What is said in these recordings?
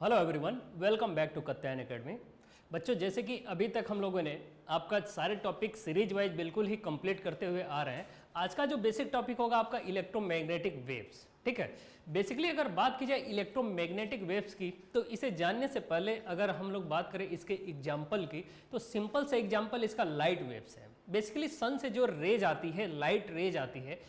Hello everyone, welcome back to Katyayan academy. बच्चों, जैसे कि अभी तक हम लोगों ने आपका सारे टॉपिक सीरीज वाइज बिल्कुल ही कंप्लीट करते हुए आ रहे हैं। आज का जो बेसिक टॉपिक होगा आपका इलेक्ट्रोमैग्नेटिक वेव्स। ठीक है, बेसिकली अगर बात की जाए इलेक्ट्रोमैग्नेटिक वेव्स की, तो इसे जानने से पहले अगर हम लोग बात करें इसके एग्जाम्पल की, तो सिंपल से एग्जाम्पल इसका लाइट वेव्स है। बेसिकली सन से जो रेज आती है, लाइट रेज आती है,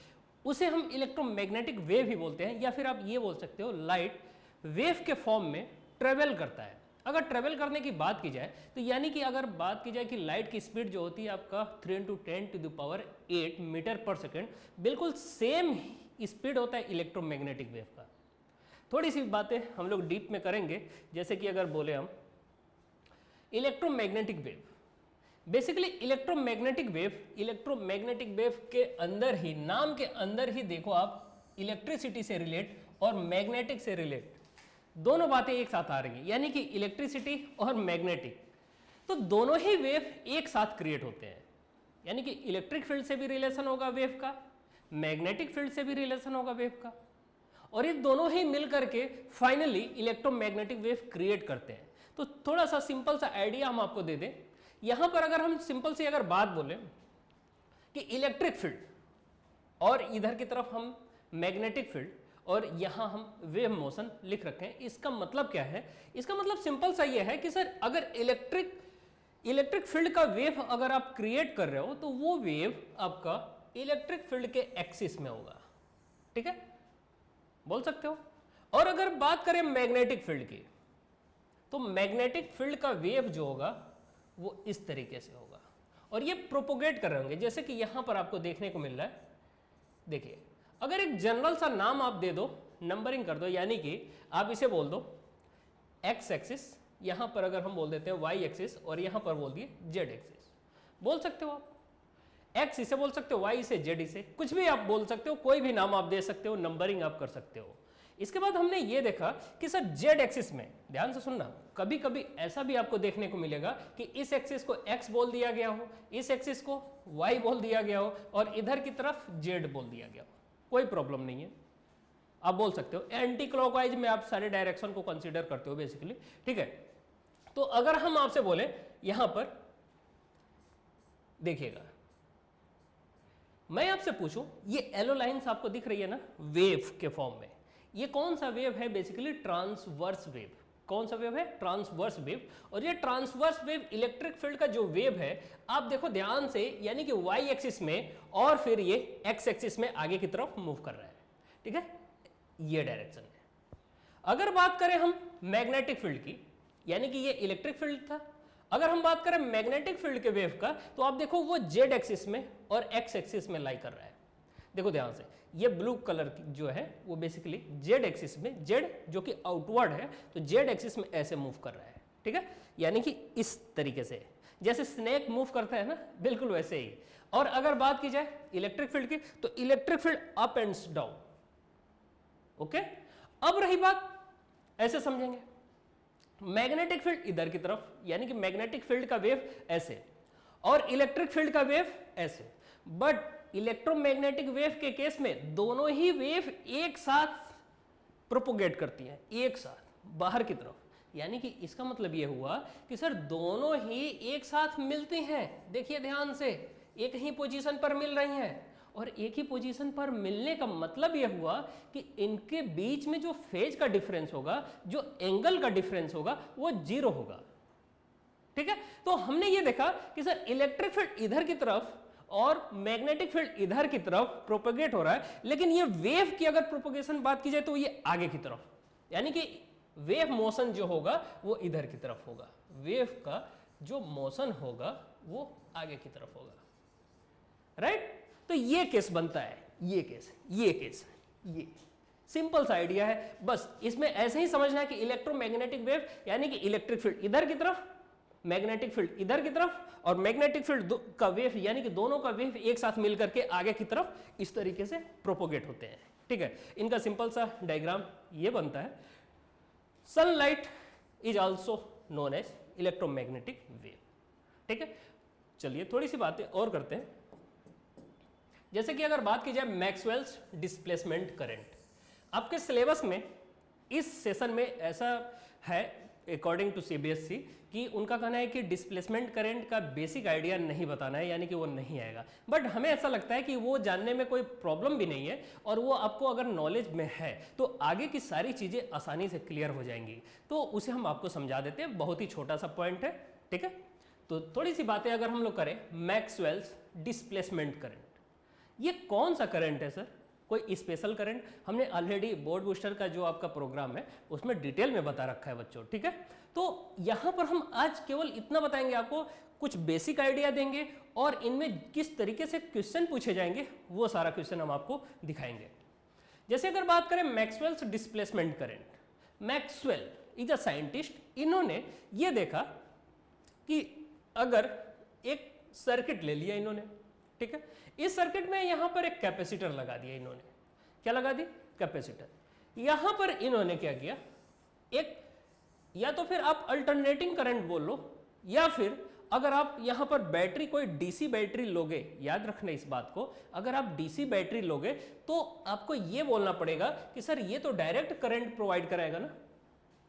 उसे हम इलेक्ट्रोमैग्नेटिक वेव ही बोलते हैं, या फिर आप ये बोल सकते हो लाइट वेव के फॉर्म में ट्रेवल करता है। अगर ट्रेवल करने की बात की जाए तो यानी कि अगर बात की जाए कि लाइट की स्पीड जो होती है आपका 3 × 10⁸ मीटर पर सेकेंड, बिल्कुल सेम स्पीड होता है इलेक्ट्रोमैग्नेटिक वेव का। थोड़ी सी बातें हम लोग डीप में करेंगे। जैसे कि अगर बोले हम electromagnetic wave, basically electromagnetic wave के अंदर ही, नाम के अंदर ही देखो आप, इलेक्ट्रिसिटी से रिलेट और मैग्नेटिक से रिलेट दोनों बातें एक साथ आ रही हैं। यानी कि इलेक्ट्रिसिटी और मैग्नेटिक, तो दोनों ही वेव एक साथ क्रिएट होते हैं। यानी कि इलेक्ट्रिक फील्ड से भी रिलेशन होगा वेव का, मैग्नेटिक फील्ड से भी रिलेशन होगा वेव का, और ये दोनों ही मिलकर के फाइनली इलेक्ट्रोमैग्नेटिक वेव क्रिएट करते हैं। तो थोड़ा सा सिंपल सा आइडिया हम आपको दे दें। यहां पर अगर हम सिंपल सी अगर बात बोलें कि इलेक्ट्रिक फील्ड, और इधर की तरफ हम मैग्नेटिक फील्ड, और यहां हम वेव मोशन लिख रखे हैं, इसका मतलब क्या है? इसका मतलब सिंपल सा ये है कि सर अगर इलेक्ट्रिक फील्ड का वेव अगर आप क्रिएट कर रहे हो, तो वो वेव आपका इलेक्ट्रिक फील्ड के एक्सिस में होगा। ठीक है, बोल सकते हो। और अगर बात करें मैग्नेटिक फील्ड की, तो मैग्नेटिक फील्ड का वेव जो होगा वो इस तरीके से होगा, और ये प्रोपोगेट कर रहे होंगे, जैसे कि यहां पर आपको देखने को मिल रहा है। देखिए, अगर एक जनरल सा नाम आप दे दो, नंबरिंग कर दो, यानी कि आप इसे बोल दो एक्स एक्सिस, यहां पर अगर हम बोल देते हैं वाई एक्सिस, और यहां पर बोल दिए जेड एक्सिस, बोल सकते हो आप। एक्स इसे बोल सकते हो, वाई इसे, जेड इसे, कुछ भी आप बोल सकते हो, कोई भी नाम आप दे सकते हो, नंबरिंग आप कर सकते हो। इसके बाद हमने ये देखा कि सर जेड एक्सिस में, ध्यान से सुनना, कभी कभी ऐसा भी आपको देखने को मिलेगा कि इस एक्सिस को एक्स बोल दिया गया हो, इस एक्सिस को वाई बोल दिया गया हो, और इधर की तरफ जेड बोल दिया गया हो। कोई प्रॉब्लम नहीं है, आप बोल सकते हो। एंटी क्लॉकवाइज में आप सारे डायरेक्शन को कंसीडर करते हो बेसिकली। ठीक है, तो अगर हम आपसे बोले यहां पर देखिएगा, मैं आपसे पूछूं, ये येलो लाइंस आपको दिख रही है ना वेव के फॉर्म में, ये कौन सा वेव है? Basically transverse wave. कौन सा वेव है? Transverse wave. और ये ट्रांसवर्स वेव इलेक्ट्रिक फील्ड का जो वेव है, आप देखो ध्यान से, यानी कि वाई एक्सिस में और फिर ये एक्स एक्सिस में आगे की तरफ मूव कर रहा है। ठीक है, ये डायरेक्शन है। अगर बात करें हम मैग्नेटिक फील्ड की, यानी कि ये इलेक्ट्रिक फील्ड था, अगर हम बात करें मैग्नेटिक फील्ड के वेव का, तो आप देखो वो जेड एक्सिस में और एक्स एक्सिस में लाई कर रहा है। देखो ध्यान से, ये ब्लू कलर जो है वो बेसिकली जेड एक्सिस में, जेड जो कि आउटवर्ड है, तो जेड एक्सिस में ऐसे मूव कर रहा है। ठीक है, यानी कि इस तरीके से, जैसे स्नेक मूव करता है ना, बिल्कुल वैसे ही। और अगर बात की जाए इलेक्ट्रिक फील्ड की, तो electric field up and down. Okay, अब रही बात, ऐसे समझेंगे, मैग्नेटिक फील्ड इधर की तरफ, यानी कि मैग्नेटिक फील्ड का वेव ऐसे, और इलेक्ट्रिक फील्ड का वेव ऐसे। बट इलेक्ट्रोमैग्नेटिक वेव के केस में दोनों ही वेव एक साथ प्रोपोगेट करती हैं, एक साथ बाहर की तरफ। यानी कि इसका मतलब यह हुआ कि सर दोनों ही एक साथ मिलती हैं। देखिए ध्यान से, एक ही पोजीशन पर मिल रही हैं, और एक ही पोजीशन पर मिलने का मतलब यह हुआ कि इनके बीच में जो फेज का डिफरेंस होगा, जो एंगल का डिफरेंस होगा, वो 0 होगा। ठीक है, तो हमने ये देखा कि सर इलेक्ट्रिक फील्ड इधर की तरफ और मैग्नेटिक फील्ड इधर की तरफ प्रोपेगेट हो रहा है, लेकिन ये वेव की अगर प्रोपेगेशन बात की जाए तो ये आगे की तरफ, यानी कि वेव मोशन जो होगा वो इधर की तरफ होगा, वेव का जो मोशन होगा वो आगे की तरफ होगा। राइट, तो ये केस बनता है, ये केस, ये सिंपल सा आइडिया है। बस इसमें ऐसे ही समझना है कि इलेक्ट्रोमैग्नेटिक वेव यानी कि इलेक्ट्रिक फील्ड इधर की तरफ, मैग्नेटिक फील्ड इधर की तरफ, और मैग्नेटिक फील्ड का वेव यानी कि दोनों का वेव एक साथ मिलकर के आगे की तरफ इस तरीके से प्रोपोगेट होते हैं। ठीक है, इनका सिंपल सा डायग्राम ये बनता है। Sunlight is also known as electromagnetic wave. ठीक है, चलिए थोड़ी सी बातें और करते हैं। जैसे कि अगर बात की जाए मैक्सवेल्स डिस्प्लेसमेंट करंट, आपके सिलेबस में इस सेशन में ऐसा है अकॉर्डिंग टू सीबीएसई कि उनका कहना है कि डिस्प्लेसमेंट करंट का बेसिक आइडिया नहीं बताना है, यानी कि वो नहीं आएगा। बट हमें ऐसा लगता है कि वो जानने में कोई प्रॉब्लम भी नहीं है, और वो आपको अगर नॉलेज में है तो आगे की सारी चीज़ें आसानी से क्लियर हो जाएंगी। तो उसे हम आपको समझा देते हैं, बहुत ही छोटा सा पॉइंट है, ठीक है। तो थोड़ी सी बातें अगर हम लोग करें, मैक्सवेल्स डिस्प्लेसमेंट करंट, ये कौन सा करंट है सर? कोई स्पेशल करंट? हमने ऑलरेडी बोर्ड बूस्टर का जो आपका प्रोग्राम है उसमें डिटेल में बता रखा है बच्चों, ठीक है। तो यहाँ पर हम आज केवल इतना बताएंगे आपको, कुछ बेसिक आइडिया देंगे और इनमें किस तरीके से क्वेश्चन पूछे जाएंगे वो सारा क्वेश्चन हम आपको दिखाएंगे। जैसे अगर बात करें Maxwell's displacement current, Maxwell is a scientist, इन्होंने ये देखा कि अगर एक सर्किट ले लिया इन्होंने, ठीक है, इस सर्किट में यहां पर एक कैपेसिटर लगा दिया इन्होंने। क्या लगा दी? कैपेसिटर। यहां पर इन्होंने क्या किया, एक या तो फिर आप अल्टरनेटिंग करंट बोल लो, या फिर अगर आप यहां पर बैटरी, कोई डीसी बैटरी लोगे, याद रखना इस बात को, अगर आप डीसी बैटरी लोगे तो आपको यह बोलना पड़ेगा कि सर ये तो डायरेक्ट करंट प्रोवाइड कराएगा ना।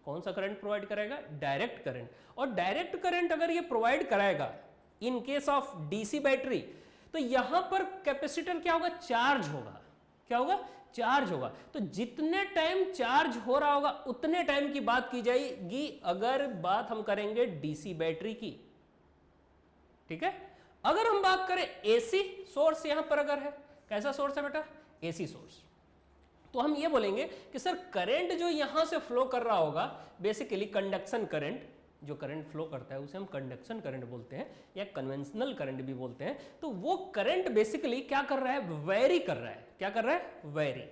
कौन सा करंट प्रोवाइड कराएगा? Direct current. और डायरेक्ट करंट अगर ये प्रोवाइड कराएगा in case of DC battery, तो यहां पर कैपेसिटर क्या होगा? चार्ज होगा। क्या होगा? चार्ज होगा। तो जितने टाइम चार्ज हो रहा होगा उतने टाइम की बात की जाएगी अगर बात हम करेंगे डीसी बैटरी की, ठीक है। अगर हम बात करें एसी सोर्स, यहां पर अगर है, कैसा सोर्स है बेटा? एसी सोर्स, तो हम ये बोलेंगे कि सर करंट जो यहां से फ्लो कर रहा होगा, बेसिकली कंडक्शन करंट, जो करंट फ्लो करता है उसे हम कंडक्शन करंट बोलते हैं या कन्वेंशनल करंट भी बोलते हैं। तो वो करंट बेसिकली क्या कर रहा है? वेरी कर रहा है। क्या कर रहा है? वेरी।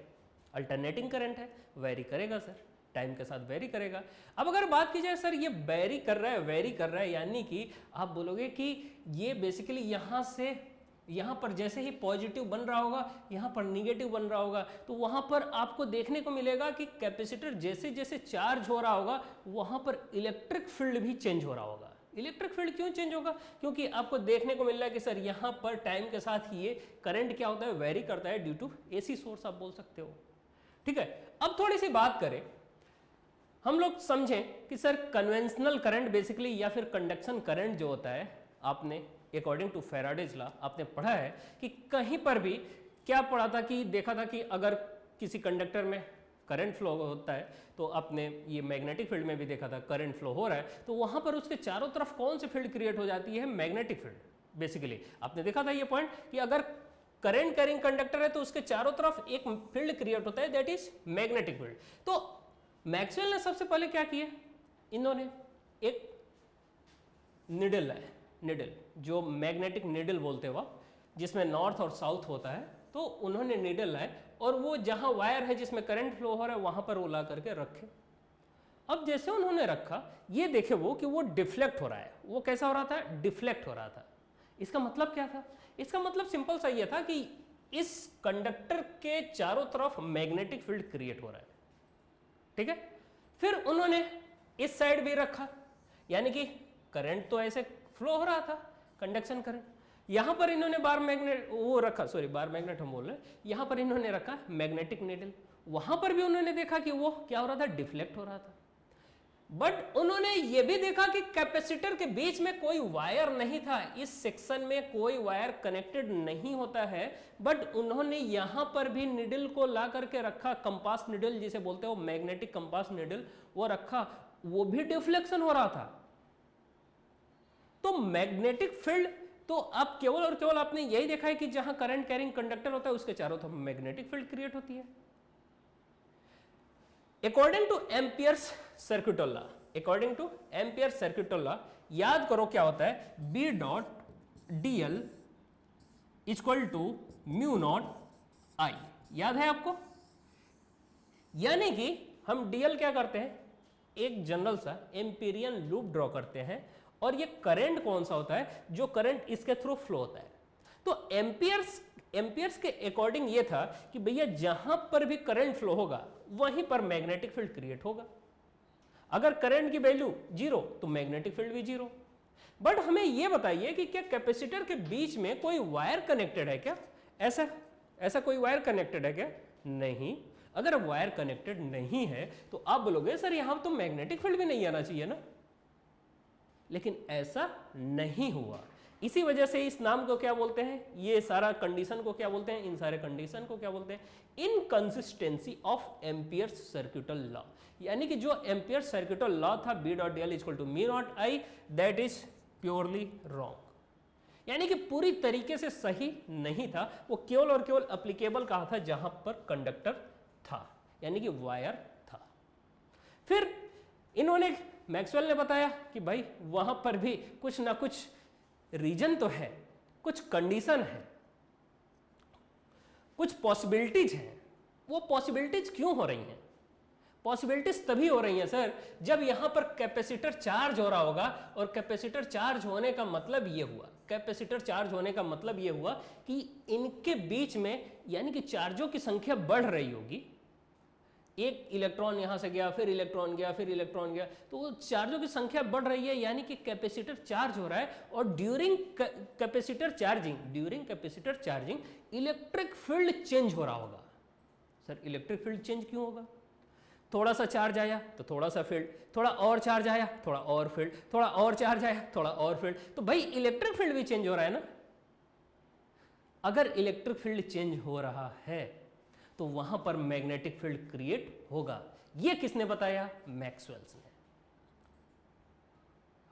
अल्टरनेटिंग करंट है, वेरी करेगा सर, टाइम के साथ वेरी करेगा। अब अगर बात की जाए सर ये वेरी कर रहा है, वेरी कर रहा है, यानी कि आप बोलोगे कि ये बेसिकली यहां से यहां पर जैसे ही पॉजिटिव बन रहा होगा, यहां पर निगेटिव बन रहा होगा, तो वहां पर आपको देखने को मिलेगा कि कैपेसिटर जैसे जैसे चार्ज हो रहा होगा वहां पर इलेक्ट्रिक फील्ड भी चेंज हो रहा होगा। इलेक्ट्रिक फील्ड क्यों चेंज होगा? क्योंकि आपको देखने को मिल रहा है कि सर यहां पर टाइम के साथ ये करंट क्या होता है? वेरी करता है ड्यू टू एसी सोर्स, आप बोल सकते हो, ठीक है। अब थोड़ी सी बात करें, हम लोग समझें कि सर कन्वेंशनल करंट बेसिकली या फिर कंडक्शन करंट जो होता है, आपने अकॉर्डिंग टू फैराडेज लॉ आपने पढ़ा है कि कहीं पर भी क्या पढ़ा था कि देखा था कि अगर किसी कंडक्टर में करंट फ्लो होता है तो आपने ये मैग्नेटिक फील्ड में भी देखा था, करंट फ्लो हो रहा है तो वहां पर उसके चारों तरफ कौन सी फील्ड क्रिएट हो जाती है? Magnetic field. बेसिकली आपने देखा था ये पॉइंट कि अगर करंट कैरिंग कंडक्टर है तो उसके चारों तरफ एक फील्ड क्रिएट होता है, दैट इज मैग्नेटिक फील्ड। तो मैक्सवेल ने सबसे पहले क्या किया? इन्होंने एक निडल है, निडल जो मैग्नेटिक निडल बोलते हो आप, जिसमें नॉर्थ और साउथ होता है, तो उन्होंने निडल लाए और वो जहां वायर है जिसमें करंट फ्लो हो रहा है वहां पर वो ला करके रखे। अब जैसे उन्होंने रखा, ये देखे वो कि वो डिफ्लेक्ट हो रहा है। वो कैसा हो रहा था? डिफ्लेक्ट हो रहा था। इसका मतलब क्या था? इसका मतलब सिंपल सा ये था कि इस कंडक्टर के चारों तरफ मैग्नेटिक फील्ड क्रिएट हो रहा है, ठीक है। फिर उन्होंने इस साइड भी रखा, यानी कि करंट तो ऐसे फ्लो हो रहा था, कंडक्शन करंट। यहां पर इन्होंने बार मैग्नेट वो रखा, सॉरी बार मैग्नेट हम बोल रहे हैं, यहां पर इन्होंने रखा मैग्नेटिक नीडल। वहां पर भी उन्होंने देखा कि वो क्या हो रहा था? डिफ्लेक्ट हो रहा था। बट उन्होंने ये भी देखा कि कैपेसिटर के बीच में कोई वायर नहीं था, इस सेक्शन में कोई वायर कनेक्टेड नहीं होता है। बट उन्होंने यहां पर भी निडल को ला करके रखा, कंपास निडल जिसे बोलते हो, मैग्नेटिक कंपास निडल, वो रखा, वो भी डिफ्लेक्शन हो रहा था। तो मैग्नेटिक फील्ड तो आप केवल और केवल आपने यही देखा है कि जहां करंट कैरिंग कंडक्टर होता है उसके चारों तरफ मैग्नेटिक फील्ड क्रिएट होती है। According to Ampere's circuit law, according to Ampere's circuit law, याद करो क्या होता है? B dot D L equal to mu naught I, याद है आपको? यानी कि हम डीएल क्या करते हैं? एक जनरल सा एम्पीरियन लूप ड्रॉ करते हैं, और ये करंट कौन सा होता है? जो करंट इसके थ्रू फ्लो होता है। तो एम्पियर्स के अकॉर्डिंग ये था कि भैया जहां पर भी करंट फ्लो होगा वहीं पर मैग्नेटिक फील्ड क्रिएट होगा। अगर करंट की वैल्यू 0 तो मैग्नेटिक फील्ड भी 0। बट हमें यह बताइए कि क्या कैपेसिटर के बीच में कोई वायर कनेक्टेड है क्या? ऐसा कोई वायर कनेक्टेड है क्या? नहीं। अगर वायर कनेक्टेड नहीं है तो आप बोलोगे सर यहां तो मैग्नेटिक फील्ड भी नहीं आना चाहिए ना, लेकिन ऐसा नहीं हुआ। इसी वजह से इस नाम को क्या बोलते हैं, ये सारा कंडीशन को क्या बोलते हैं, इन सारे कंडीशन को क्या बोलते हैं, inconsistency of Ampere's circuital law. यानी कि जो एम्पियर सर्किटल लॉ था B dot D L equal to mu naught I, that is purely wrong, यानी कि पूरी तरीके से सही नहीं था। वो केवल और केवल एप्लीकेबल कहा था जहां पर कंडक्टर था, यानी कि वायर था। फिर इन्होंने, मैक्सवेल ने बताया कि भाई वहां पर भी कुछ ना कुछ रीजन तो है, कुछ कंडीशन है, कुछ पॉसिबिलिटीज हैं। वो पॉसिबिलिटीज क्यों हो रही हैं? पॉसिबिलिटीज तभी हो रही हैं सर जब यहां पर कैपेसिटर चार्ज हो रहा होगा, और कैपेसिटर चार्ज होने का मतलब ये हुआ, कैपेसिटर चार्ज होने का मतलब ये हुआ कि इनके बीच में यानी कि चार्जों की संख्या बढ़ रही होगी। एक इलेक्ट्रॉन यहां से गया, फिर इलेक्ट्रॉन गया, फिर इलेक्ट्रॉन गया, तो वो चार्जों की संख्या बढ़ रही है, यानी कि कैपेसिटर चार्ज हो रहा है। और during capacitor charging electric field change हो रहा होगा। सर इलेक्ट्रिक फील्ड चेंज क्यों होगा? थोड़ा सा चार्ज आया तो थोड़ा सा फील्ड, थोड़ा और चार्ज आया थोड़ा और फील्ड, थोड़ा और चार्ज आया थोड़ा और फील्ड, तो भाई इलेक्ट्रिक फील्ड भी चेंज हो रहा है ना। अगर इलेक्ट्रिक फील्ड चेंज हो रहा है तो वहां पर मैग्नेटिक फील्ड क्रिएट होगा। यह किसने बताया? मैक्सवेल्स ने।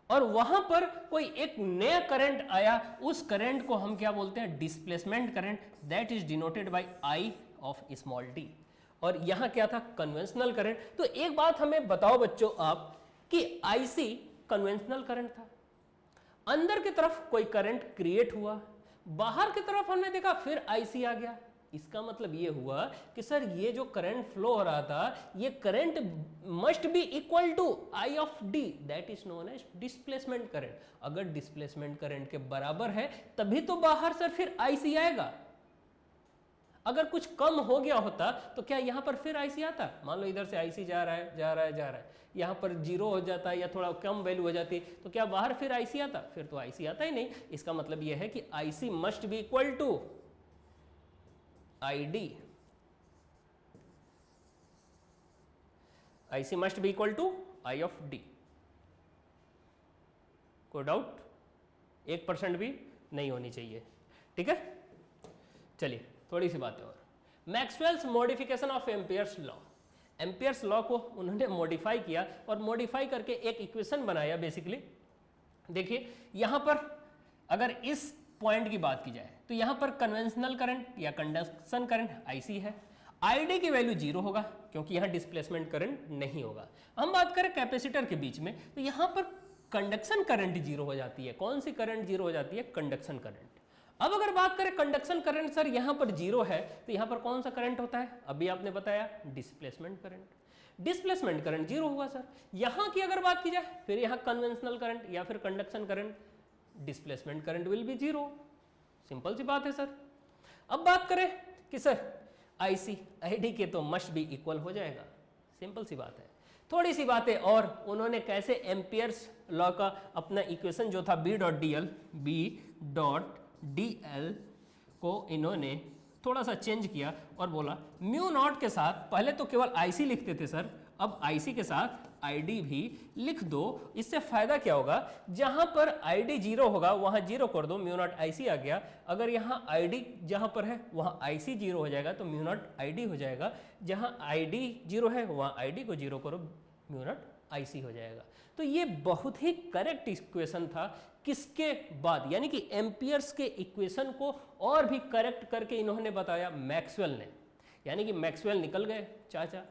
और वहां पर कोई एक नया करंट आया, उस करंट को हम क्या बोलते हैं? Displacement current, that is denoted by I of small D. और यहां क्या था? Conventional current. तो एक बात हमें बताओ बच्चों आप कि आईसी कन्वेंशनल करंट था, अंदर की तरफ कोई करंट क्रिएट हुआ, बाहर की तरफ हमने देखा फिर आईसी आ गया। इसका मतलब ये हुआ कि सर ये जो करंट फ्लो हो रहा था, ये current must be equal to I of D, that is known as displacement current. अगर डिस्प्लेसमेंट करंट के बराबर है तभी तो बाहर सर फिर आईसी आएगा। अगर कुछ कम हो गया होता तो क्या यहां पर फिर आईसी आता? मान लो इधर से आईसी जा रहा है जा रहा है जा रहा है, यहां पर जीरो हो जाता या थोड़ा कम वैल्यू हो जाती, तो क्या बाहर फिर आईसी आता? फिर तो आईसी आता ही नहीं। इसका मतलब यह है कि IC must be equal to ID, IC must be equal to I of D। कोई डाउट? 1% भी नहीं होनी चाहिए, ठीक है। चलिए थोड़ी सी बातें और। Maxwell's modification of Ampere's law. Ampere's law को उन्होंने मॉडिफाई किया और मॉडिफाई करके एक इक्वेशन बनाया बेसिकली। देखिए यहां पर अगर इस पॉइंट की बात की जाए तो यहां पर कन्वेंशनल करंट या कंडक्शन करंट आईसी है, आईडी की वैल्यू 0 होगा क्योंकि यहां डिस्प्लेसमेंट करंट नहीं होगा। हम बात करें कैपेसिटर के बीच में तो यहां पर कंडक्शन करंट 0 हो जाती है। कौन सी करंट 0 हो जाती है? Conduction current. अब अगर बात करें कंडक्शन करंट सर यहां पर 0 है तो यहां पर कौन सा करंट होता है? अभी आपने बताया डिस्प्लेसमेंट करंट। डिस्प्लेसमेंट करंट 0 हुआ सर। यहां की अगर बात की जाए फिर यहां कन्वेंशनल करंट या फिर conduction current, displacement current will be 0। Simple सी बात है सर। अब बात करें कि सर आईसी आईडी के तो मस्ट भी इक्वल हो जाएगा, सिंपल सी बात है। थोड़ी सी बातें और, उन्होंने कैसे एम्पियर्स लॉ का अपना इक्वेशन जो था बी डॉट डी एल को इन्होंने थोड़ा सा चेंज किया और बोला म्यू नॉट के साथ, पहले तो केवल आईसी लिखते थे सर, अब आईसी के साथ आईडी भी लिख दो। इससे फायदा क्या होगा? जहां पर आईडी 0 होगा वहां 0 कर दो, म्यू नॉट आईसी आ गया। अगर यहां आईडी जहां पर है वहां आईसी 0 हो जाएगा तो म्यू नॉट आईडी हो जाएगा। जहां आईडी 0 है वहां आईडी को 0 करो, म्यू नॉट आईसी हो जाएगा। तो ये बहुत ही करेक्ट इक्वेशन था। किसके बाद? यानी कि एम्पियर्स के इक्वेशन को और भी करेक्ट करके इन्होंने बताया मैक्सवेल ने। यानी कि मैक्सवेल निकल गए चाचा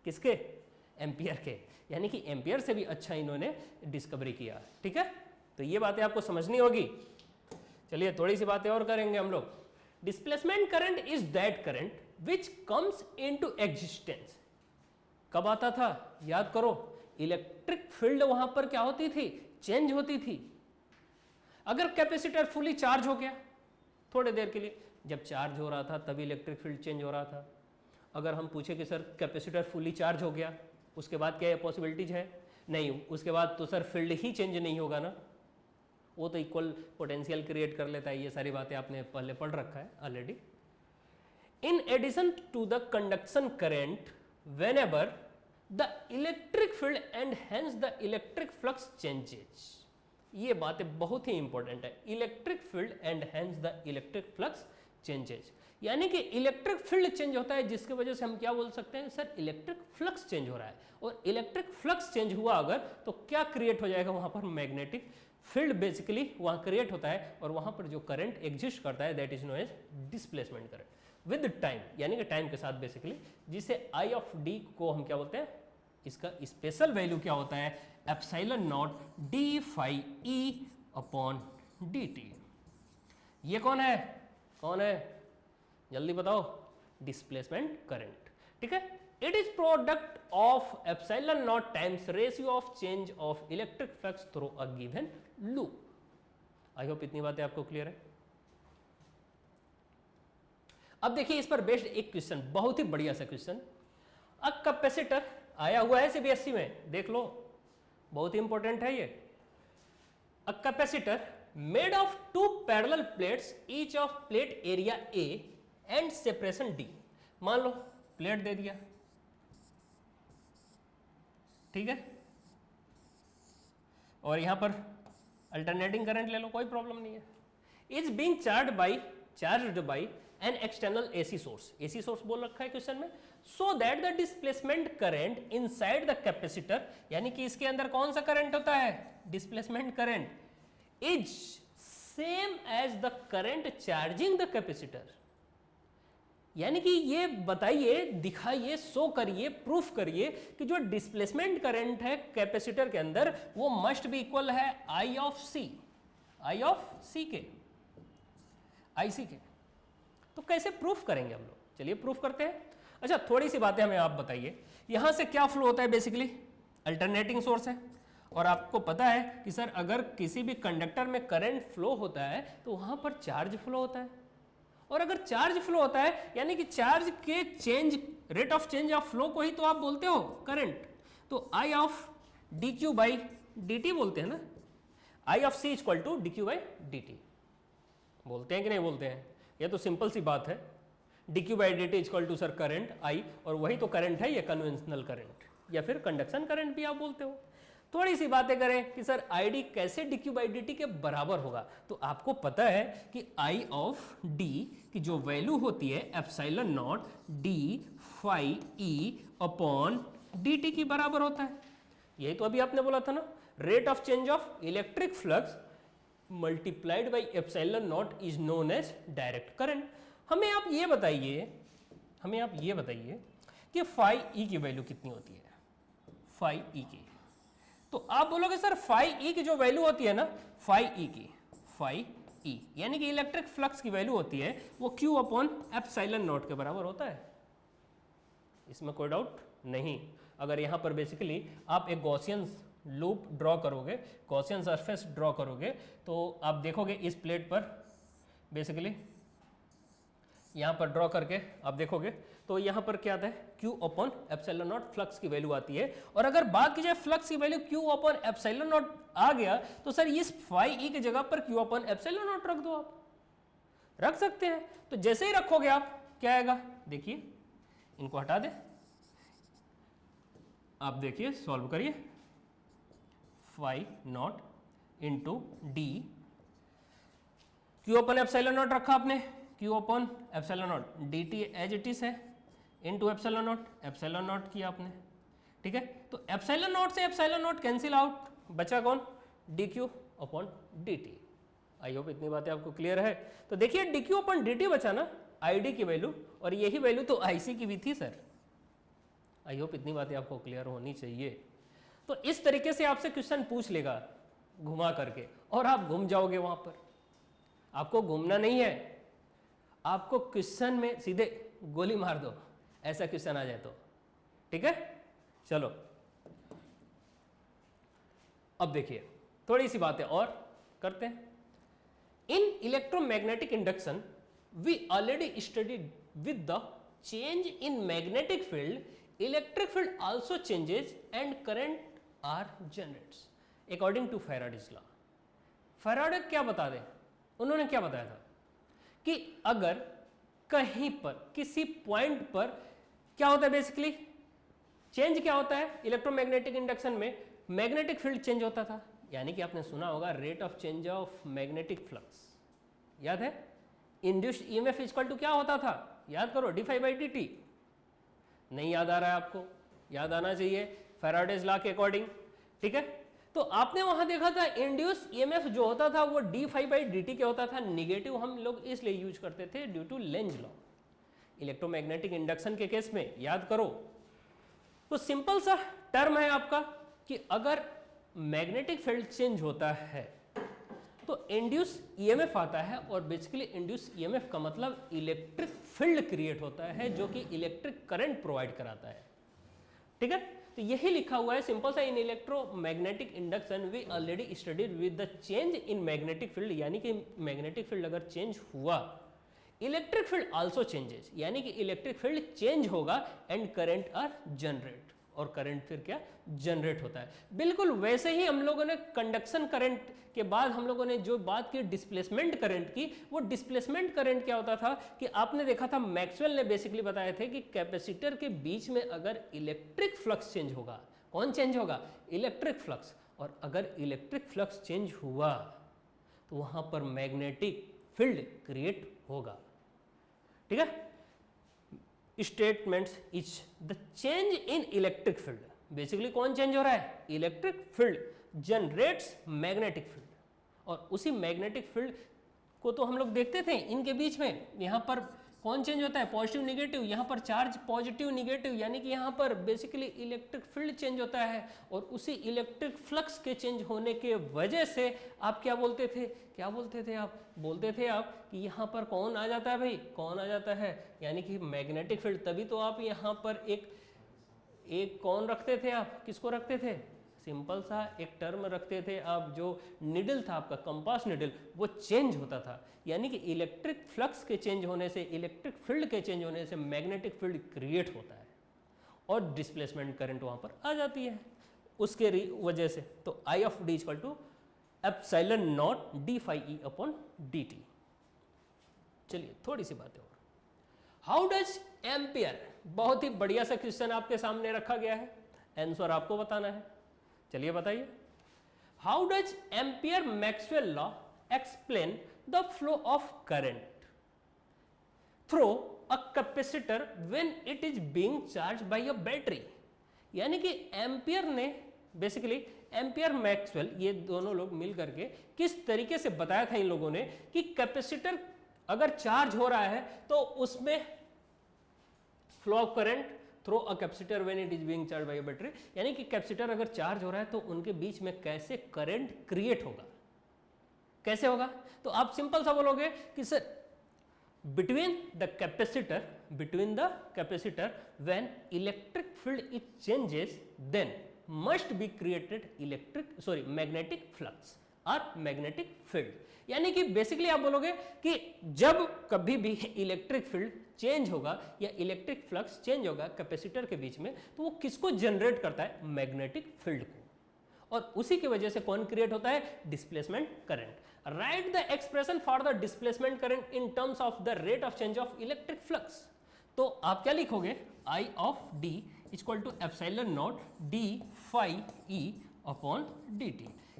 किसके? एम्पियर के। यानी कि एम्पियर से भी अच्छा इन्होंने डिस्कवरी किया, ठीक है। तो ये बातें आपको समझनी होगी। चलिए थोड़ी सी बातें और करेंगे हम लोग। Displacement current is that current which comes into existence. कब आता था? याद करो, इलेक्ट्रिक फील्ड वहां पर क्या होती थी? चेंज होती थी। अगर कैपेसिटर फुली चार्ज हो गया थोड़ी देर के लिए, जब चार्ज हो रहा था तभी इलेक्ट्रिक फील्ड चेंज हो रहा था। अगर हम पूछे कि सर कैपेसिटर फुली चार्ज हो गया उसके बाद क्या ये पॉसिबिलिटीज है? नहीं, उसके बाद तो सर फील्ड ही चेंज नहीं होगा ना, वो तो इक्वल पोटेंशियल क्रिएट कर लेता है। ये सारी बातें आपने पहले पढ़ रखा है already. In addition to the conduction current whenever the electric field and hence the electric flux changes. ये बातें बहुत ही इंपॉर्टेंट है, electric field and hence the electric flux changes, यानी कि इलेक्ट्रिक फील्ड चेंज होता है जिसकी वजह से हम क्या बोल सकते हैं सर, इलेक्ट्रिक फ्लक्स चेंज हो रहा है। और इलेक्ट्रिक फ्लक्स चेंज हुआ अगर तो क्या क्रिएट हो जाएगा वहां पर, मैग्नेटिक फील्ड बेसिकली वहां क्रिएट होता है और वहां पर जो करंट एग्जिस्ट करता है that is known as displacement current with time, यानी कि टाइम के साथ बेसिकली, जिसे आई ऑफ डी को हम क्या बोलते हैं, इसका स्पेशल वैल्यू क्या होता है, epsilon naught D phi E upon D T. ये कौन है, कौन है जल्दी बताओ, डिस्प्लेसमेंट करंट, ठीक है। It is product of epsilon not times ratio of change of electric flux through a given loop. I hope इतनी बातें आपको क्लियर है। अब देखिए इस पर बेस्ड एक क्वेश्चन, बहुत ही बढ़िया सा क्वेश्चन, अ कैपेसिटर आया हुआ है सीबीएसई में, देख लो बहुत ही इंपॉर्टेंट है ये। A capacitor made of two parallel plates each of plate area A and separation D. मान लो प्लेट दे दिया, ठीक है, और यहां पर अल्टरनेटिंग करंट ले लो, कोई प्रॉब्लम नहीं है। Is being charged by an external AC source, AC source बोल रखा है क्वेश्चन में, so that the displacement current inside the capacitor, यानी कि इसके अंदर कौन सा करंट होता है, displacement current, is same as the current charging the capacitor. यानी कि ये बताइए, दिखाइए, शो करिए, प्रूफ करिए कि जो डिस्प्लेसमेंट करंट है कैपेसिटर के अंदर वो मस्ट बी इक्वल है आई ऑफ सी, आई ऑफ सी के, आई सी के। तो कैसे प्रूफ करेंगे हम लोग, चलिए प्रूफ करते हैं। अच्छा थोड़ी सी बातें हमें आप बताइए, यहां से क्या फ्लो होता है, बेसिकली अल्टरनेटिंग सोर्स है, और आपको पता है कि सर अगर किसी भी कंडक्टर में करंट फ्लो होता है तो वहां पर चार्ज फ्लो होता है, और अगर चार्ज फ्लो होता है यानी कि चार्ज के change, rate of change of flow को ही तो आप बोलते हो करंट, तो I of D Q by D T बोलते हैं ना, I of C equal to D Q by D T, बोलते हैं कि नहीं बोलते हैं, ये तो सिंपल सी बात है। D Q by D T equal to sir current I, और वही तो करंट है ये कन्वेंशनल करंट, या फिर कंडक्शन करंट भी आप बोलते हो। थोड़ी सी बातें करें कि सर आई डी कैसे D Q by D T के बराबर होगा, तो आपको पता है कि आई ऑफ डी की जो वैल्यू होती है epsilon naught D phi E upon D T की बराबर होता है। यही तो अभी आपने बोला था ना, rate of change of electric flux multiplied by epsilon naught is known as direct current. हमें आप ये बताइए, हमें आप ये बताइए कि फाई ई की वैल्यू कितनी होती है, फाई ई की, तो आप बोलोगे सर फाई ई की जो वैल्यू होती है ना, फाई ई की, फाई ई यानी कि इलेक्ट्रिक फ्लक्स की वैल्यू होती है वो क्यू अपॉन एप्सिलॉन नॉट के बराबर होता है, इसमें कोई डाउट नहीं। अगर यहां पर बेसिकली आप एक गॉसियन लूप ड्रॉ करोगे, गॉसियन सरफेस ड्रॉ करोगे, तो आप देखोगे इस प्लेट पर बेसिकली यहाँ पर ड्रॉ करके आप देखोगे तो यहाँ पर क्या आता है, Q upon epsilon naught flux की वैल्यू आती है। और अगर बात की जाए फ्लक्स की value Q upon epsilon naught आ गया तो सर इस फाई ई की जगह पर Q अपॉन एप्सिलॉन नॉट रख दो, आप रख सकते हैं। तो जैसे ही रखोगे आप क्या आएगा, देखिए इनको हटा दे, आप देखिए सॉल्व करिए, phi naught into D, Q upon epsilon naught रखा आपने, Q upon epsilon naught D T as it is है, इंटू एप्सिलॉन नॉट किया आपने, ठीक है। तो एप्सिलॉन नॉट से एप्सिलॉन नॉट कैंसिल आउट, बचा कौन, D Q upon D T. I hope इतनी बातें आपको क्लियर है। तो देखिए D Q upon D T बचा ना, आई डी की वैल्यू, और यही वैल्यू तो आई सी की भी थी सर। आई होप इतनी बातें आपको क्लियर होनी चाहिए। तो इस तरीके से आपसे क्वेश्चन पूछ लेगा घुमा करके, और आप घूम जाओगे वहां पर, आपको घूमना नहीं है, आपको क्वेश्चन में सीधे गोली मार दो, ऐसा क्वेश्चन आ जाए तो, ठीक है। चलो अब देखिए थोड़ी सी बातें और करते हैं। In electromagnetic induction we already studied with the change in magnetic field, electric field also changes and current are generates according to Faraday's law. Faraday क्या बता दें, उन्होंने क्या बताया था कि अगर कहीं पर किसी पॉइंट पर क्या होता है बेसिकली चेंज, क्या होता है इलेक्ट्रोमैग्नेटिक इंडक्शन में मैग्नेटिक फील्ड चेंज होता था, यानी कि आपने सुना होगा rate of change of magnetic flux, याद है इंड्यूस्ड ईएमएफ इक्वल टू क्या होता था, याद करो d∅dt। नहीं याद आ रहा है आपको, याद आना चाहिए फैराडेज लॉ के अकॉर्डिंग, ठीक है। तो आपने वहां देखा था इंड्यूस ईएमएफ जो होता था वो d∅dt क्या होता था, निगेटिव हम लोग इसलिए यूज करते थे due to Lenz law. Electromagnetic induction के केस में याद करो, तो सिंपल सा टर्म है आपका कि अगर मैग्नेटिक फील्ड चेंज होता है तो इंड्यूस ईएमएफ आता है, और बेसिकली इंड्यूस ईएमएफ का मतलब इलेक्ट्रिक फील्ड क्रिएट होता है जो कि इलेक्ट्रिक करंट प्रोवाइड कराता है, ठीक है। तो यही लिखा हुआ है सिंपल सा, in electromagnetic induction we already studied with the change in magnetic field, यानी कि मैग्नेटिक फील्ड अगर चेंज हुआ इलेक्ट्रिक फील्ड आल्सो चेंजेस, यानी कि इलेक्ट्रिक फील्ड चेंज होगा एंड करंट आर जनरेट, और करंट फिर क्या जनरेट होता है। बिल्कुल वैसे ही हम लोगों ने कंडक्शन करंट के बाद हम लोगों ने जो बात की डिस्प्लेसमेंट करंट की, वो डिस्प्लेसमेंट करंट क्या होता था कि आपने देखा था मैक्सवेल ने बेसिकली बताए थे कि कैपेसिटर के बीच में अगर इलेक्ट्रिक फ्लक्स चेंज होगा, कौन चेंज होगा, इलेक्ट्रिक फ्लक्स, और अगर इलेक्ट्रिक फ्लक्स चेंज हुआ तो वहां पर मैग्नेटिक फील्ड क्रिएट होगा, ठीक है। Statements is the change in electric field, basically कौन चेंज हो रहा है, electric field generates magnetic field, और उसी मैग्नेटिक फील्ड को तो हम लोग देखते थे इनके बीच में, यहाँ पर कौन चेंज होता है, पॉजिटिव निगेटिव, यहाँ पर चार्ज पॉजिटिव निगेटिव, यानी कि यहाँ पर बेसिकली इलेक्ट्रिक फील्ड चेंज होता है, और उसी इलेक्ट्रिक फ्लक्स के चेंज होने के वजह से आप क्या बोलते थे, क्या बोलते थे आप, बोलते थे आप कि यहाँ पर कौन आ जाता है भाई, कौन आ जाता है, यानी कि मैग्नेटिक फील्ड। तभी तो आप यहाँ पर एक कौन रखते थे आप, किसको रखते थे, सिंपल सा एक टर्म रखते थे आप, जो निडल था आपका कंपास निडल, वो चेंज होता था, यानी कि इलेक्ट्रिक फ्लक्स के चेंज होने से, इलेक्ट्रिक फील्ड के चेंज होने से मैग्नेटिक फील्ड क्रिएट होता है और डिस्प्लेसमेंट करंट वहां पर आ जाती है उसके वजह से। तो I of D equal to epsilon naught d∅e/dt। चलिए थोड़ी सी बातें और, हाउ डज एम्पियर, बहुत ही बढ़िया सा क्वेश्चन आपके सामने रखा गया है, आंसर आपको बताना है, चलिए बताइए। How does ampere Maxwell law explain the flow of current through a capacitor when it is being charge by a battery, यानी कि एम्पियर ने बेसिकली, एम्पियर मैक्सवेल, ये दोनों लोग मिल करके किस तरीके से बताया था इन लोगों ने कि कैपेसिटर अगर चार्ज हो रहा है तो उसमें flow of current through a capacitor when it is being charge by a battery, यानी कि कैपेसिटर अगर चार्ज हो रहा है तो उनके बीच में कैसे करंट क्रिएट होगा, कैसे होगा। तो आप सिंपल सा बोलोगे कि sir between the capacitor when electric field it changes then must be created magnetic flux और मैग्नेटिक फील्ड, यानी कि बेसिकली आप बोलोगे कि जब कभी भी इलेक्ट्रिक फील्ड चेंज होगा या इलेक्ट्रिक फ्लक्स चेंज होगा कैपेसिटर के बीच में, तो वो किसको जनरेट करता है, मैग्नेटिक फील्ड को, और उसी की वजह से कौन क्रिएट होता है, displacement current. Write the expression for the displacement current in terms of the rate of change of electric flux. तो आप क्या लिखोगे, I of D equal to epsilon naught d∅e/dt।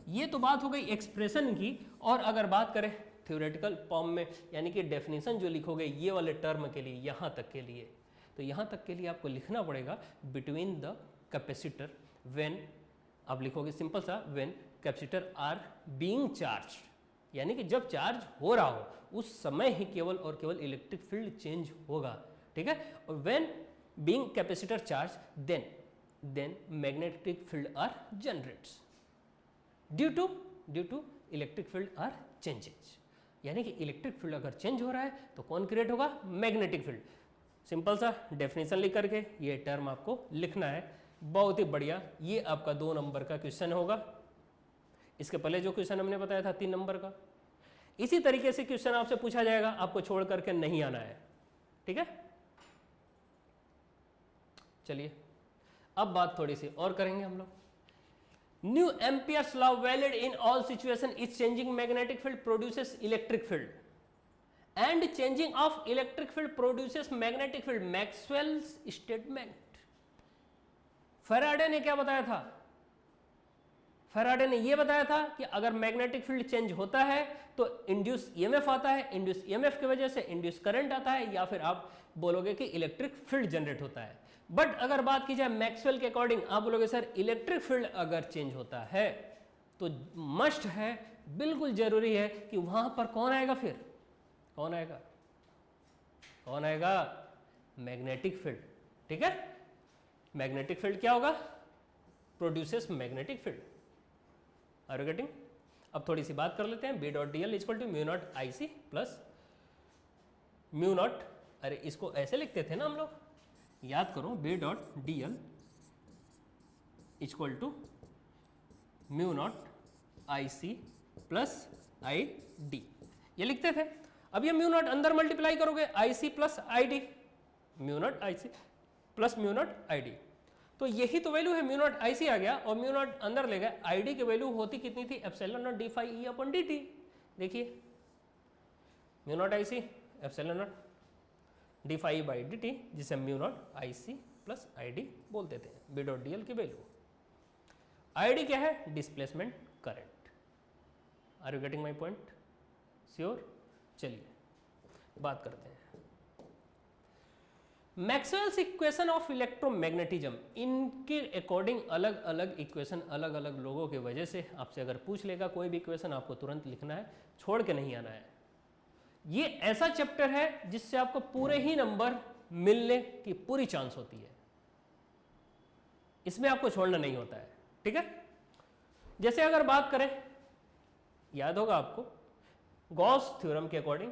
ये तो बात हो गई एक्सप्रेशन की, और अगर बात करें थ्योरेटिकल फॉर्म में, यानी कि डेफिनेशन जो लिखोगे ये वाले टर्म के लिए, यहाँ तक के लिए, तो यहाँ तक के लिए आपको लिखना पड़ेगा बिटवीन द कैपेसिटर व्हेन, आप लिखोगे सिंपल सा, when capacitor are being charge, यानी कि जब चार्ज हो रहा हो उस समय ही केवल और केवल इलेक्ट्रिक फील्ड चेंज होगा, ठीक है। और when being capacitor charge then magnetic field are generates due to electric field are changes, यानी कि इलेक्ट्रिक फील्ड अगर चेंज हो रहा है तो कौन क्रिएट होगा, मैग्नेटिक फील्ड। सिंपल सा डेफिनेशन लिख करके ये टर्म आपको लिखना है, बहुत ही बढ़िया। ये आपका 2 नंबर का क्वेश्चन होगा। इसके पहले जो क्वेश्चन हमने बताया था 3 नंबर का, इसी तरीके से क्वेश्चन आपसे पूछा जाएगा, आपको छोड़ करके नहीं आना है, ठीक है। चलिए अब बात थोड़ी सी और करेंगे हम लोग। New Ampere's law valid in all situation is changing magnetic field produces electric field and changing of electric field produces magnetic field, Maxwell's statement. Faraday ने क्या बताया था? फैराडे ने यह बताया था कि अगर मैग्नेटिक फील्ड चेंज होता है तो इंड्यूस ईएमएफ आता है, इंड्यूस ईएमएफ की वजह से इंड्यूस करंट आता है, या फिर आप बोलोगे कि इलेक्ट्रिक फील्ड जनरेट होता है। बट अगर बात की जाए मैक्सवेल के अकॉर्डिंग, आप बोलोगे सर इलेक्ट्रिक फील्ड अगर चेंज होता है तो मस्ट है, बिल्कुल जरूरी है कि वहां पर कौन आएगा? फिर कौन आएगा? कौन आएगा? Magnetic field. ठीक है, मैग्नेटिक फील्ड क्या होगा? Produces magnetic field. Are you getting? अब थोड़ी सी बात कर लेते हैं। B dot D L equal to mu naught I C plus mu naught, अरे इसको ऐसे लिखते थे ना हम लोग, याद करो, B dot D L equal to mu naught I C plus I D, ये लिखते थे। अब ये म्यू नॉट अंदर मल्टीप्लाई करोगे, I C plus I D, mu naught I C plus mu naught I D, तो यही तो वैल्यू है। म्यू नॉट आई सी आ गया और म्यू नॉट अंदर ले गए, आई डी की वैल्यू होती कितनी थी? Epsilon naught D phi E upon D T. देखिए mu naught I C epsilon naught D phi by D T, जिसे mu naught I C plus I D बोलते थे। बी डॉट डी एल की value, I D क्या है? Displacement current. Are you getting my point? Sure? चलिए बात करते हैं मैक्सवेल्स इक्वेशन ऑफ इलेक्ट्रोमैग्नेटिज्म। इनके अकॉर्डिंग अलग अलग इक्वेशन अलग अलग लोगों की वजह से आपसे अगर पूछ लेगा कोई भी इक्वेशन, आपको तुरंत लिखना है, छोड़ के नहीं आना है। ये ऐसा चैप्टर है जिससे आपको पूरे ही नंबर मिलने की पूरी चांस होती है, इसमें आपको छोड़ना नहीं होता है। ठीक है, जैसे अगर बात करें, याद होगा आपको गॉस थ्योरम के according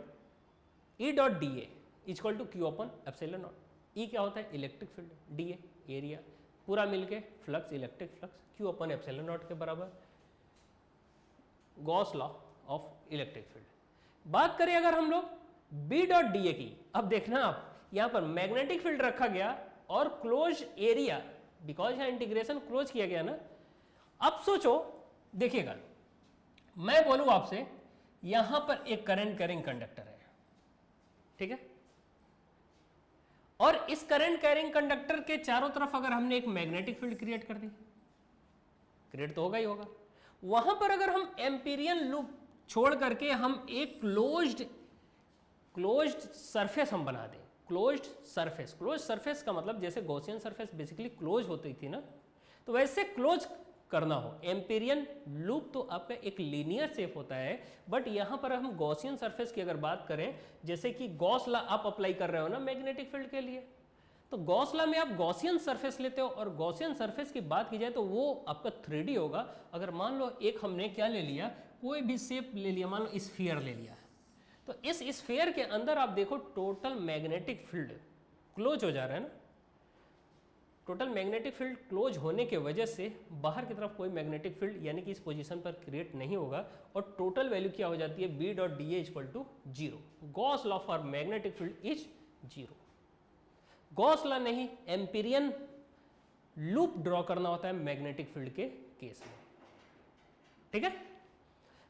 E dot D A equal to Q upon epsilon naught. E क्या होता है? Electric field, D A area, पूरा मिलके flux, electric flux, Q upon epsilon naught के बराबर, Gauss law of electric field. बात करें अगर हम लोग बी डॉट डी ए की, अब देखना आप यहां पर मैग्नेटिक फील्ड रखा गया और क्लोज एरिया, बिकॉज यहां इंटीग्रेशन क्लोज किया गया ना। अब सोचो, देखिएगा, मैं बोलूं आपसे यहां पर एक करंट कैरिंग कंडक्टर है, ठीक है, और इस करंट कैरिंग कंडक्टर के चारों तरफ अगर हमने एक मैग्नेटिक फील्ड क्रिएट कर दी, क्रिएट तो होगा ही होगा। वहां पर अगर हम एम्पीरियन लूप छोड़ करके हम एक क्लोज्ड सरफेस हम बना दें, क्लोज्ड सरफेस का मतलब जैसे गॉसियन सरफेस बेसिकली क्लोज होती थी ना, तो वैसे क्लोज करना हो। एम्पीरियन लूप तो आपका एक लीनियर शेप होता है, बट यहां पर हम गॉसियन सरफेस की अगर बात करें, जैसे कि गॉस लॉ आप अप्लाई कर रहे हो ना मैग्नेटिक फील्ड के लिए, तो गॉस लॉ में आप गॉसियन सरफेस लेते हो, और गॉसियन सरफेस की बात की जाए तो वो आपका 3D होगा। अगर मान लो एक हमने क्या ले लिया, कोई भी शेप ले लिया, मान लो स्फीयर ले लिया, तो इस स्फीयर के अंदर आप देखो टोटल मैग्नेटिक फील्ड क्लोज हो जा रहा है ना। टोटल मैग्नेटिक फील्ड क्लोज होने के वजह से बाहर की तरफ कोई मैग्नेटिक फील्ड यानी कि इस पोजीशन पर क्रिएट नहीं होगा, और टोटल वैल्यू क्या हो जाती है? B dot D A equal to 0। Gauss law for magnetic field is 0। Gauss law नहीं, एम्पीरियन लूप ड्रॉ करना होता है मैग्नेटिक फील्ड के केस में। ठीक है,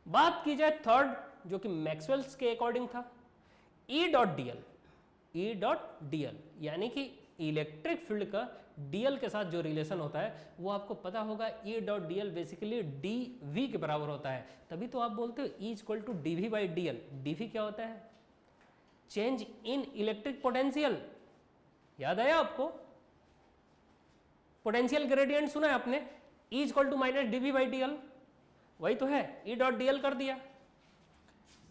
बात की जाए थर्ड, जो कि मैक्सवेल्स के अकॉर्डिंग था, ई डॉट डी एल। ई डॉट डी एल यानी कि इलेक्ट्रिक फील्ड का डीएल के साथ जो रिलेशन होता है वो आपको पता होगा। E dot D L basically D V के बराबर होता है, तभी तो आप बोलते हो E equal to D V by D L. D V क्या होता है? Change in electric potential. याद आया आपको? पोटेंशियल ग्रेडियंट सुना है आपने? E equal to minus D V by D L, वही तो है। ई डॉट डी एल कर दिया,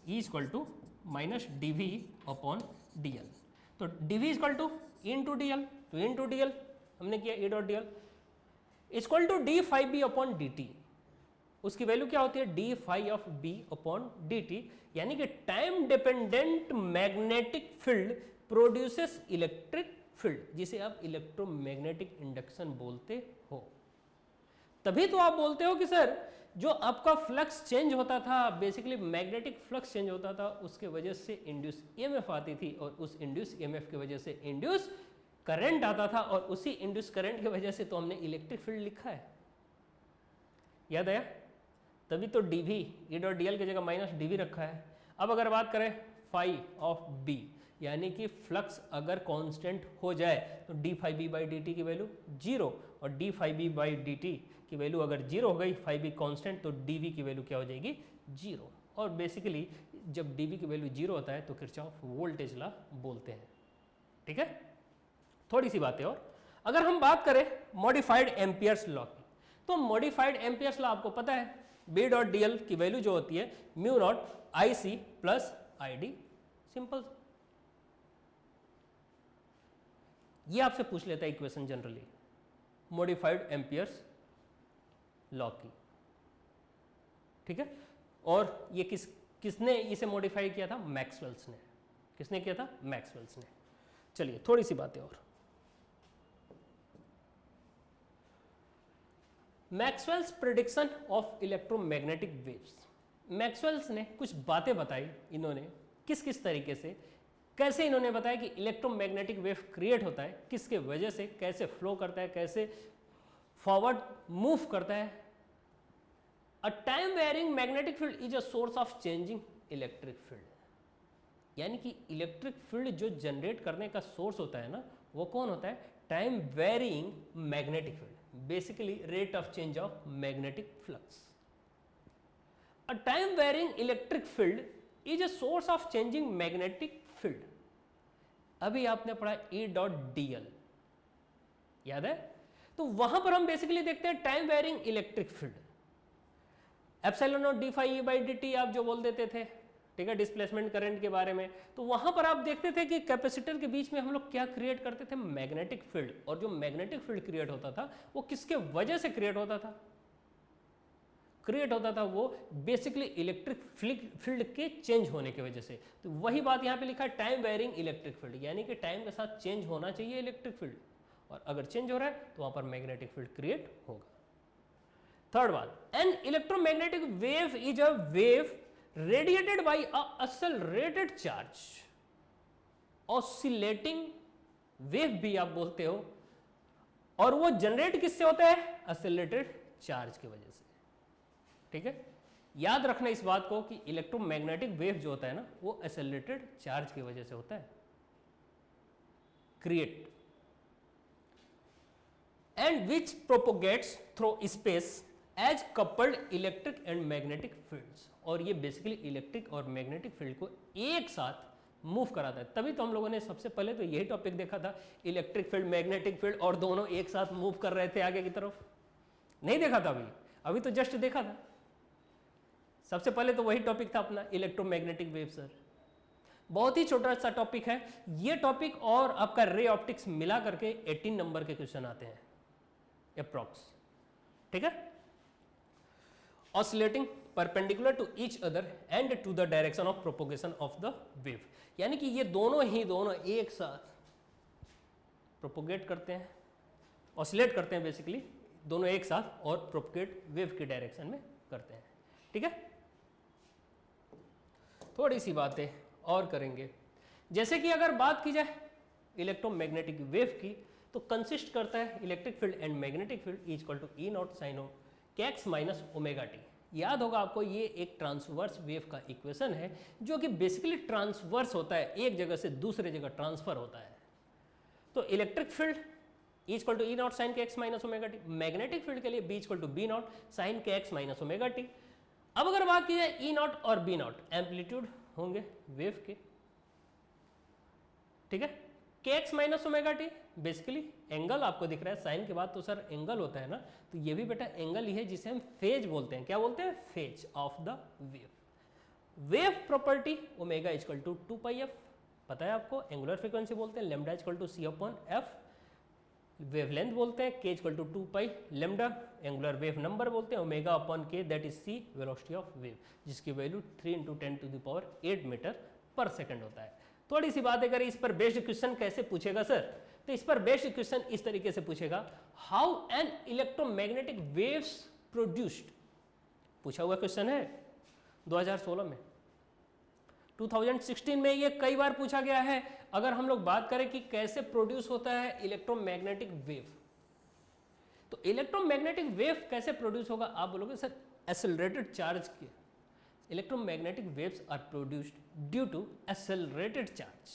E equal to minus D V upon D L, तो D V equal to into D L, तो इन टू डी एल हमने किया, E dot D L equal to D phi B upon D T. उसकी value क्या होती है? D phi of B upon D T, यानी कि time dependent magnetic field produces electric field, जिसे आप इलेक्ट्रोमैग्नेटिक इंडक्शन बोलते हो। तभी तो आप बोलते हो कि सर जो आपका फ्लक्स चेंज होता था, बेसिकली मैग्नेटिक फ्लक्स चेंज होता था, उसके वजह से इंड्यूस ईएमएफ आती थी, और उस इंड्यूस ईएमएफ की वजह से इंड्यूस करंट आता था, और उसी इंड्यूस करंट की वजह से तो हमने इलेक्ट्रिक फील्ड लिखा है। याद आया? तभी तो D V, E dot D L की जगह माइनस डीवी रखा है। अब अगर बात करें फाई ऑफ बी, यानी कि फ्लक्स अगर कांस्टेंट हो जाए तो D phi B by D T की वैल्यू 0, और D phi B by D T की वैल्यू अगर 0 हो गई, फाई बी कांस्टेंट, तो डी वी की वैल्यू क्या हो जाएगी 0। और बेसिकली जब डी वी की वैल्यू 0 होता है तो किरचॉफ वोल्टेज लॉ बोलते हैं। ठीक है, थोड़ी सी बातें और, अगर हम बात करें मॉडिफाइड एम्पियर्स लॉ की, तो मॉडिफाइड एम्पियर्स लॉ आपको पता है बी डॉट डी एल की वैल्यू जो होती है mu naught I C plus I D, simple. ये आपसे पूछ लेता है equation generally modified Ampere's law की। ठीक है, और ये किसने इसे मॉडिफाई किया था? मैक्सवेल्स ने। किसने किया था? मैक्सवेल्स ने। चलिए थोड़ी सी बातें और, Maxwell's prediction of electromagnetic waves. Maxwell's ने कुछ बातें बताई, इन्होंने किस किस तरीके से, कैसे इन्होंने बताया कि इलेक्ट्रोमैग्नेटिक वेव क्रिएट होता है, किसके वजह से, कैसे फ्लो करता है, कैसे फॉरवर्ड मूव करता है। A time varying magnetic field is a source of changing electric field, यानी कि इलेक्ट्रिक फील्ड जो जनरेट करने का सोर्स होता है ना, वो कौन होता है? Time varying magnetic field, basically rate of change of magnetic flux. A time varying electric field is a source of changing magnetic field. अभी आपने पढ़ा E डॉट डी एल, याद है? तो वहां पर हम बेसिकली देखते हैं time varying electric field, epsilon naught D phi E by D t आप जो बोल देते थे, ठीक है, डिस्प्लेसमेंट करंट के बारे में। तो वहां पर आप देखते थे कि कैपेसिटर के बीच में हम लोग क्या क्रिएट करते थे? Magnetic field. और जो मैग्नेटिक फील्ड क्रिएट होता था वो किसके वजह से क्रिएट होता था? क्रिएट होता था वो बेसिकली इलेक्ट्रिक फील्ड के चेंज होने की वजह से। तो वही बात यहाँ पे लिखा है टाइम वेरिंग इलेक्ट्रिक फील्ड, यानी कि टाइम के साथ चेंज होना चाहिए इलेक्ट्रिक फील्ड, और अगर चेंज हो रहा है तो वहां पर मैग्नेटिक फील्ड क्रिएट होगा। थर्ड बात, an electromagnetic wave is a wave radiated by a accelerated charge, oscillating wave भी आप बोलते हो, और वो जनरेट किससे होता है? एक्सेलरेटेड चार्ज की वजह से। ठीक है, याद रखना इस बात को कि इलेक्ट्रोमैग्नेटिक वेव जो होता है ना, वो एक्सेलरेटेड चार्ज की वजह से होता है create, and which propagates through space as coupled electric and magnetic fields. और ये बेसिकली इलेक्ट्रिक और मैग्नेटिक फील्ड को एक साथ मूव कराता है। तभी तो हम लोगों ने सबसे पहले तो यही टॉपिक देखा था, इलेक्ट्रिक फील्ड मैग्नेटिक फील्ड, और दोनों एक साथ मूव कर रहे थे आगे की तरफ। नहीं देखा था अभी तो जस्ट देखा था। सबसे पहले तो वही टॉपिक था अपना इलेक्ट्रोमैग्नेटिक वेव। सर बहुत ही छोटा सा टॉपिक है ये टॉपिक, और आपका रे ऑप्टिक्स मिला करके 18 नंबर के क्वेश्चन आते हैं अप्रॉक्स। ठीक है, oscillating perpendicular to each other and to the direction of propagation of the wave, यानी कि ये दोनों एक साथ प्रोपोगेट करते हैं, ऑसिलेट करते हैं बेसिकली दोनों एक साथ, और प्रोपोगेट वेव के डायरेक्शन में करते हैं। ठीक है, थोड़ी सी बातें और करेंगे, जैसे कि अगर बात की जाए इलेक्ट्रोमैग्नेटिक वेव की, तो कंसिस्ट करता है electric field and magnetic field is equal to E naught sine of K X minus omega T. याद होगा आपको, ये एक ट्रांसवर्स वेव का इक्वेशन है जो कि बेसिकली ट्रांसवर्स होता है, एक जगह से दूसरे जगह ट्रांसफर होता है। तो electric field E equal to E naught sine K X minus omega T, magnetic field के लिए B equal to B naught sine K X minus omega T. अब अगर बात की जाए ई नॉट और बी नॉट, एम्पलीट्यूड होंगे wave के, ठीक है, K X minus omega T basically angle आपको दिख रहा है, साइन के बाद तो सर एंगल होता है ना, तो ये भी बेटा एंगल ही है जिसे हम फेज बोलते हैं। क्या बोलते हैं? Phase of the wave. Wave property omega equal to 2 pi f, पता है आपको, एंगुलर फ्रीक्वेंसी बोलते हैं, lambda equal to c upon f, wavelength बोलते हैं, k equal to 2 pi lambda, angular wave number बोलते हैं, omega upon k that is c velocity of wave, जिसकी वैल्यू 3 × 10⁸ मीटर पर सेकंड होता है। थोड़ी सी बातें करें इस पर बेस्ड क्वेश्चन कैसे पूछेगा सर, तो इस पर बेस्ड क्वेश्चन इस तरीके से पूछेगा, how an electromagnetic waves produced, पूछा हुआ क्वेश्चन है 2016 में, 2016 में ये कई बार पूछा गया है। अगर हम लोग बात करें कि कैसे प्रोड्यूस होता है इलेक्ट्रोमैग्नेटिक वेव, तो इलेक्ट्रोमैग्नेटिक वेव कैसे प्रोड्यूस होगा, आप बोलोगे सर एक्सेलरेटेड चार्ज के, electromagnetic waves are produced due to accelerated charge,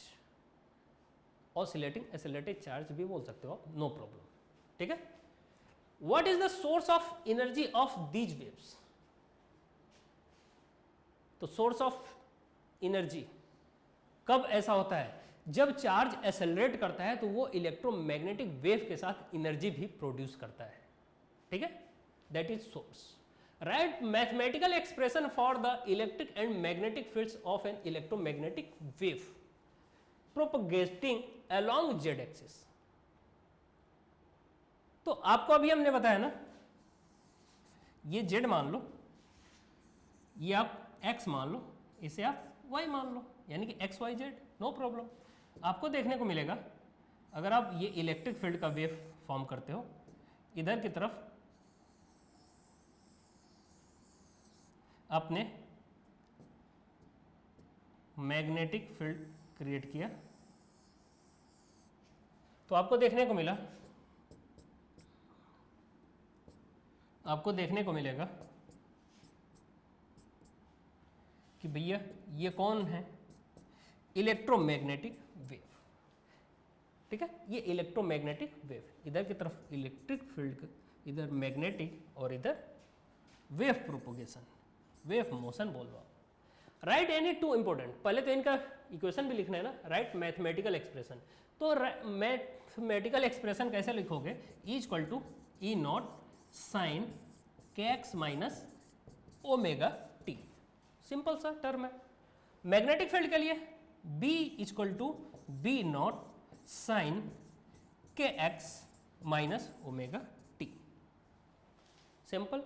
oscillating accelerated charge भी बोल सकते हो आप, नो प्रॉब्लम, ठीक है। What is the source of energy of these waves? तो सोर्स ऑफ एनर्जी कब ऐसा होता है? जब चार्ज एक्सेलरेट करता है तो वो इलेक्ट्रोमैग्नेटिक वेव के साथ एनर्जी भी प्रोड्यूस करता है, ठीक है, that is source. Right mathematical expression for the electric and magnetic fields of N electromagnetic wave propagating along Z axis. तो आपको अभी हमने बताया ना, ये जेड मान लो, ये आप एक्स मान लो, इसे आप वाई मान लो, यानी कि x y z, no problem. आपको देखने को मिलेगा अगर आप ये इलेक्ट्रिक फील्ड का वेव फॉर्म करते हो, इधर की तरफ आपने मैग्नेटिक फील्ड क्रिएट किया, तो आपको देखने को मिलेगा कि भैया ये कौन है? इलेक्ट्रोमैग्नेटिक वेव, ठीक है, ये इलेक्ट्रोमैग्नेटिक वेव, इधर की तरफ इलेक्ट्रिक फील्ड, इधर मैग्नेटिक और इधर वेव प्रोपोगेशन, वेव मोशन बोल लो। राइट एनी टू इंपॉर्टेंट, पहले तो इनका इक्वेशन भी लिखना है ना, राइट मैथमेटिकल एक्सप्रेशन। तो मैथमेटिकल एक्सप्रेशन कैसे लिखोगे? E equal to E naught sine K X minus omega T, simple सा टर्म है। मैग्नेटिक फील्ड के लिए B equal to B naught sine K X minus omega T, simple.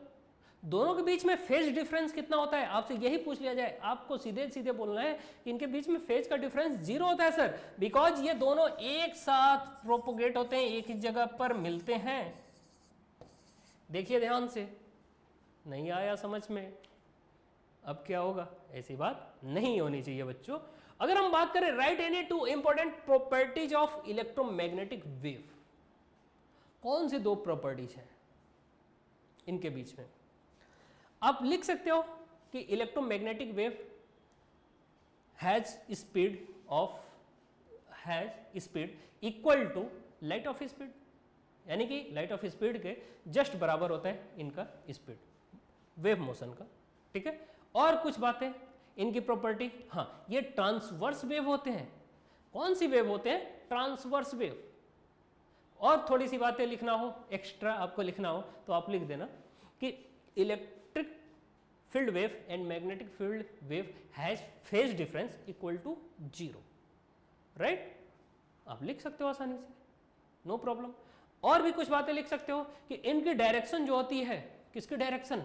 दोनों के बीच में फेज डिफरेंस कितना होता है? आपसे यही पूछ लिया जाए, आपको सीधे सीधे बोलना है कि इनके बीच में फेज का डिफरेंस 0 होता है सर, बिकॉज ये दोनों एक साथ प्रोपोगेट होते हैं, एक ही जगह पर मिलते हैं। देखिए ध्यान से, नहीं आया समझ में? अब क्या होगा? ऐसी बात नहीं होनी चाहिए बच्चों। अगर हम बात करें right any two important properties of electromagnetic wave, कौन सी दो प्रॉपर्टीज हैं इनके बीच में? आप लिख सकते हो कि electromagnetic wave has speed equal to light of speed, यानी कि लाइट ऑफ स्पीड के जस्ट बराबर होता है इनका स्पीड वेव मोशन का, ठीक है। और कुछ बातें इनकी प्रॉपर्टी, हाँ, ये ट्रांसवर्स वेव होते हैं। कौन सी वेव होते हैं? Transverse wave. और थोड़ी सी बातें लिखना हो, एक्स्ट्रा आपको लिखना हो तो आप लिख देना कि electric field wave and magnetic field wave has phase difference equal to 0, right? आप लिख सकते हो आसानी से, नो प्रॉब्लम। और भी कुछ बातें लिख सकते हो कि इनकी डायरेक्शन जो होती है, किसकी डायरेक्शन?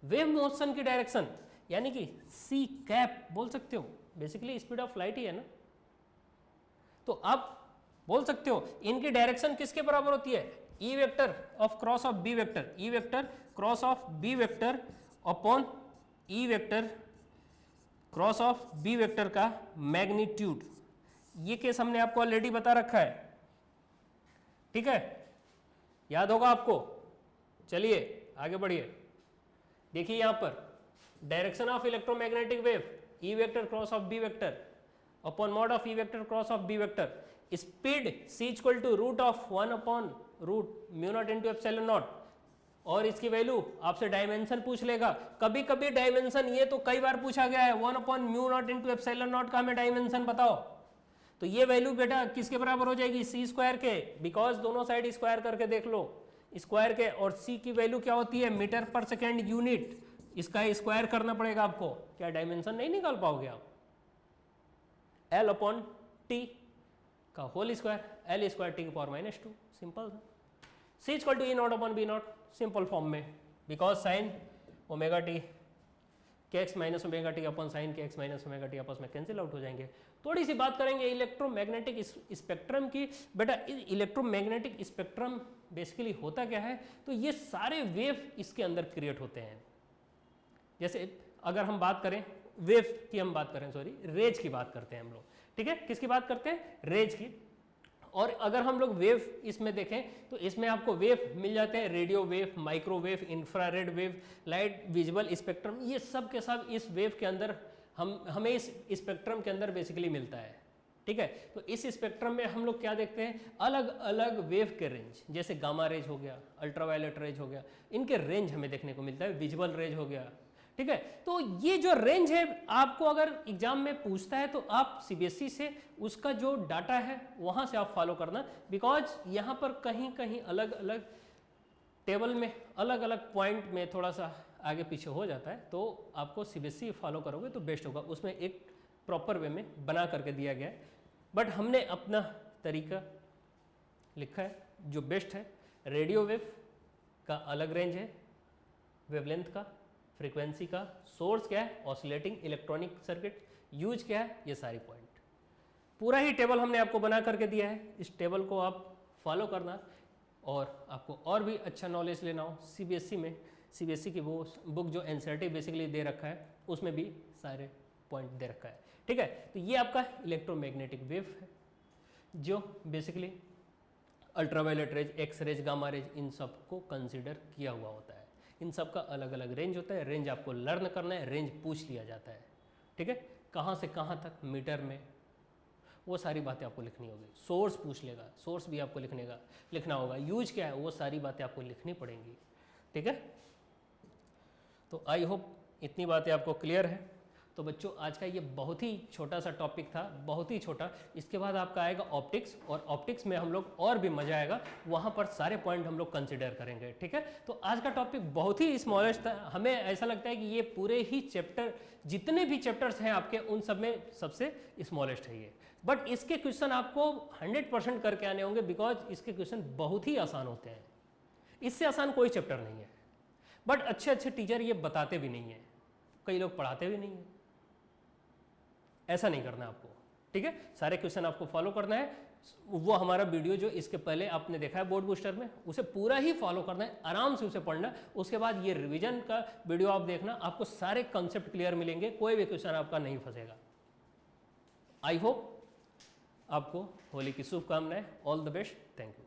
वेव मोशन की डायरेक्शन, यानी कि सी कैप बोल सकते हो, बेसिकली स्पीड ऑफ लाइट ही है ना। तो आप बोल सकते हो इनकी डायरेक्शन किसके बराबर होती है? E vector of cross of B vector, E vector cross of B vector upon E vector cross of B vector का मैग्नीट्यूड। ये केस हमने आपको ऑलरेडी बता रखा है, ठीक है, याद होगा आपको। चलिए आगे बढ़िए, देखिए यहां पर direction of electromagnetic wave E vector cross of B vector upon mod of E vector cross of B vector, speed c equal to root of 1 upon root mu naught into epsilon naught, और इसकी value आपसे dimension पूछ लेगा। कभी कभी dimension, ये तो कई बार पूछा गया है, 1 upon mu naught into epsilon not का हमें डायमेंशन बताओ। तो ये वैल्यू बेटा किसके बराबर हो जाएगी? c स्क्वायर के, बिकॉज दोनों साइड स्क्वायर करके देख लो, स्क्वायर के। और c की वैल्यू क्या होती है? मीटर पर सेकेंड यूनिट, इसका स्क्वायर करना पड़ेगा आपको। क्या डायमेंशन नहीं निकाल पाओगे आप? l अपॉन टी का whole square, l square T की पावर -2, सिंपल। c equal to E naught upon B naught, simple form में, because sine omega T K X minus omega T upon sine K X minus omega T आपस में cancel out हो जाएंगे। थोड़ी सी बात करेंगे इलेक्ट्रोमैग्नेटिक स्पेक्ट्रम की। बेटा इलेक्ट्रोमैग्नेटिक स्पेक्ट्रम बेसिकली होता क्या है? तो ये सारे वेव इसके अंदर क्रिएट होते हैं। जैसे अगर हम बात करें वेव की, हम बात करें, सॉरी, रेज की बात करते हैं हम लोग, ठीक है। किसकी बात करते हैं? रेज की। और अगर हम लोग वेव इसमें देखें तो इसमें आपको वेव मिल जाते हैं, radio wave, microwave, infrared wave, light, visual spectrum, ये सब के सब इस वेव के अंदर हमें इस स्पेक्ट्रम के अंदर बेसिकली मिलता है। ठीक है, तो इस स्पेक्ट्रम में हम लोग क्या देखते हैं, अलग अलग वेव के रेंज, जैसे गामा रेज हो गया, अल्ट्रावायलेट रेज हो गया, इनके रेंज हमें देखने को मिलता है, विजुअल रेज हो गया। ठीक है, तो ये जो रेंज है आपको अगर एग्जाम में पूछता है तो आप सीबीएसई से उसका जो डाटा है वहां से आप फॉलो करना, बिकॉज यहाँ पर कहीं कहीं अलग अलग टेबल में अलग अलग पॉइंट में थोड़ा सा आगे पीछे हो जाता है, तो आपको सीबीएसई फॉलो करोगे तो बेस्ट होगा। उसमें एक प्रॉपर वे में बना करके दिया गया है, बट हमने अपना तरीका लिखा है जो बेस्ट है। रेडियो वेव का अलग रेंज है, वेवलेंथ का, फ्रीक्वेंसी का, सोर्स क्या है, ऑसिलेटिंग इलेक्ट्रॉनिक सर्किट, यूज क्या है, ये सारी पॉइंट पूरा ही टेबल हमने आपको बना करके दिया है। इस टेबल को आप फॉलो करना, और आपको और भी अच्छा नॉलेज लेना हो सीबीएसई में, सीबीएसई की वो बुक जो एनसीईआरटी बेसिकली दे रखा है उसमें भी सारे पॉइंट दे रखा है। ठीक है, तो ये आपका इलेक्ट्रोमैग्नेटिक वेव है जो basically ultraviolet rays, X rays, gamma rays, इन सब को कंसिडर किया हुआ होता है। इन सब का अलग अलग रेंज होता है, रेंज आपको लर्न करना है, रेंज पूछ लिया जाता है। ठीक है, कहाँ से कहाँ तक मीटर में, वो सारी बातें आपको लिखनी होगी। सोर्स पूछ लेगा, सोर्स भी आपको लिखना होगा, यूज क्या है, वो सारी बातें आपको लिखनी पड़ेंगी। ठीक है, तो आई होप इतनी बातें आपको क्लियर है। तो बच्चों आज का ये बहुत ही छोटा सा टॉपिक था, बहुत ही छोटा। इसके बाद आपका आएगा ऑप्टिक्स, और ऑप्टिक्स में हम लोग और भी मजा आएगा, वहाँ पर सारे पॉइंट हम लोग कंसिडर करेंगे। ठीक है, तो आज का टॉपिक बहुत ही स्मॉलेस्ट था। हमें ऐसा लगता है कि ये पूरे ही चैप्टर, जितने भी चैप्टर्स हैं आपके, उन सब में सबसे स्मॉलेस्ट है ये। बट इसके क्वेश्चन आपको 100% करके आने होंगे, बिकॉज इसके क्वेश्चन बहुत ही आसान होते हैं। इससे आसान कोई चैप्टर नहीं है, बट अच्छे अच्छे टीचर ये बताते भी नहीं है, कई लोग पढ़ाते भी नहीं है। ऐसा नहीं करना आपको। ठीक है, सारे क्वेश्चन आपको फॉलो करना है। वो हमारा वीडियो जो इसके पहले आपने देखा है बोर्ड बूस्टर में, उसे पूरा ही फॉलो करना है, आराम से उसे पढ़ना। उसके बाद ये रिवीजन का वीडियो आप देखना, आपको सारे कॉन्सेप्ट क्लियर मिलेंगे, कोई भी क्वेश्चन आपका नहीं फंसेगा। आई होप आपको होली की शुभकामनाएं, all the best, thank you.